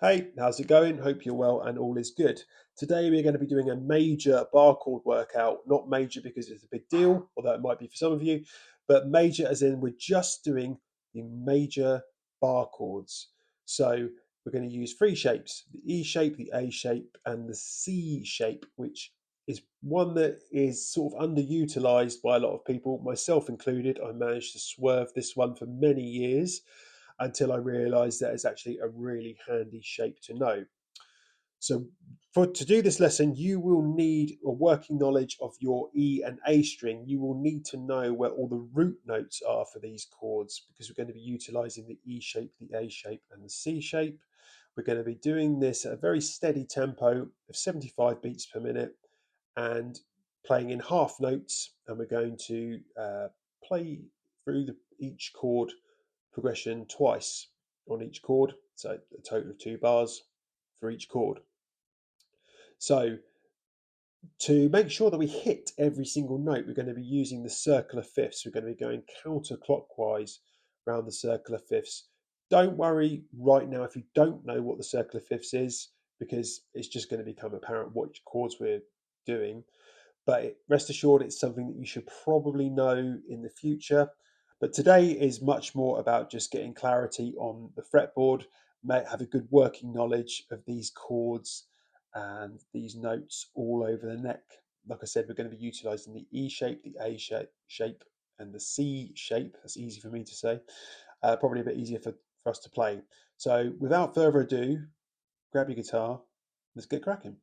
Hey, how's it going? Hope you're well and all is good. Today we're going to be doing a major bar chord workout. Not major because it's a big deal, although it might be for some of you, but major as in we're just doing the major bar chords. So we're going to use three shapes: the E shape, the A shape, and the C shape, which is one that is sort of underutilized by a lot of people, myself included. I managed to swerve this one for many years until I realized that it's actually a really handy shape to know. So to do this lesson, you will need a working knowledge of your E and A string. You will need to know where all the root notes are for these chords because we're going to be utilizing the E shape, the A shape, and the C shape. We're going to be doing this at a very steady tempo of 75 beats per minute and playing in half notes. And we're going to play through each chord progression twice on each chord, so a total of 2 bars for each chord. So to make sure that we hit every single note, we're going to be using the circular fifths. We're going to be going counter-clockwise around the circular fifths. Don't worry right now if you don't know what the circular fifths is, because it's just going to become apparent which chords we're doing. But rest assured, it's something that you should probably know in the future. But today is much more about just getting clarity on the fretboard, have a good working knowledge of these chords and these notes all over the neck. Like I said, we're going to be utilizing the E shape, the A shape, and the C shape. That's easy for me to say. Probably a bit easier for us to play. So without further ado, grab your guitar. Let's get cracking.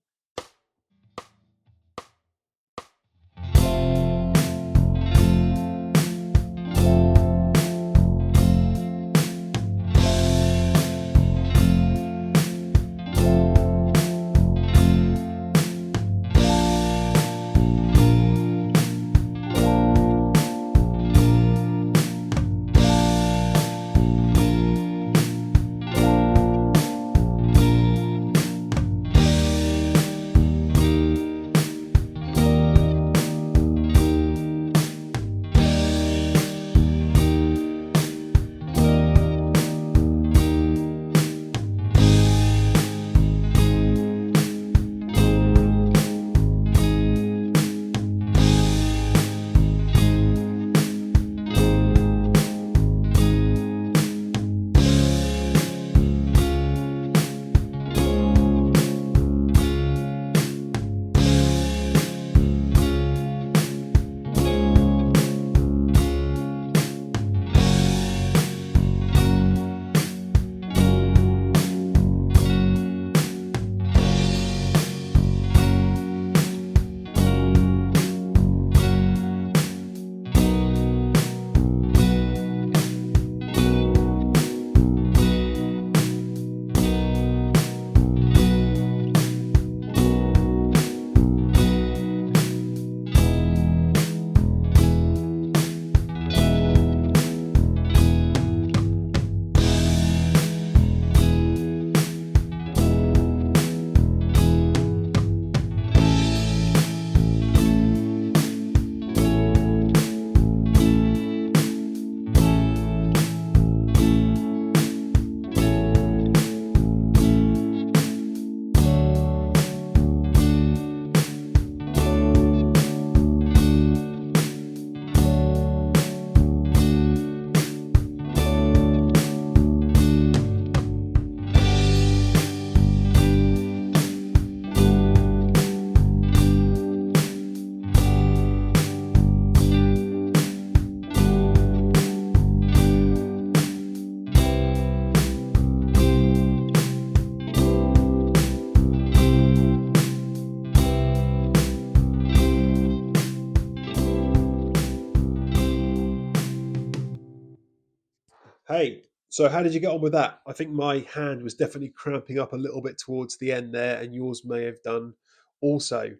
Hey, so how did you get on with that? I think my hand was definitely cramping up a little bit towards the end there, and yours may have done also.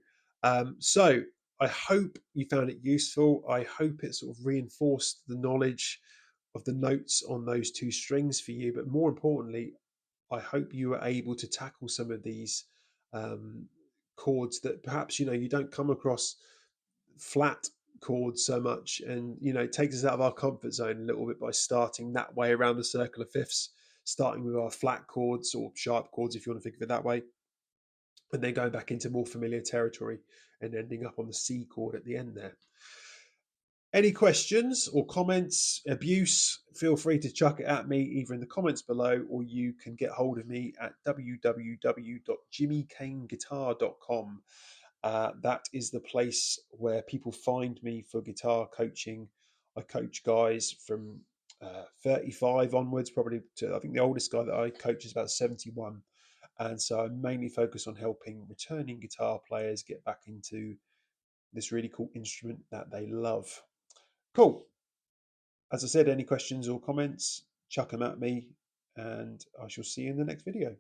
So I hope you found it useful. I hope it sort of reinforced the knowledge of the notes on those two strings for you. But more importantly, I hope you were able to tackle some of these um, chords that perhaps you don't come across flat chords so much, and it takes us out of our comfort zone a little bit by starting that way around the circle of fifths. starting with our flat chords or sharp chords, if you want to think of it that way, and then going back into more familiar territory and ending up on the C chord at the end there. Any questions or comments, abuse, feel free to chuck it at me either in the comments below, or you can get hold of me at www.jimmykaneguitar.com. That is the place where people find me for guitar coaching. I coach guys from 35 onwards, probably to, I think the oldest guy that I coach is about 71. And so I mainly focus on helping returning guitar players get back into this really cool instrument that they love. Cool. As I said, any questions or comments, chuck them at me, and I shall see you in the next video.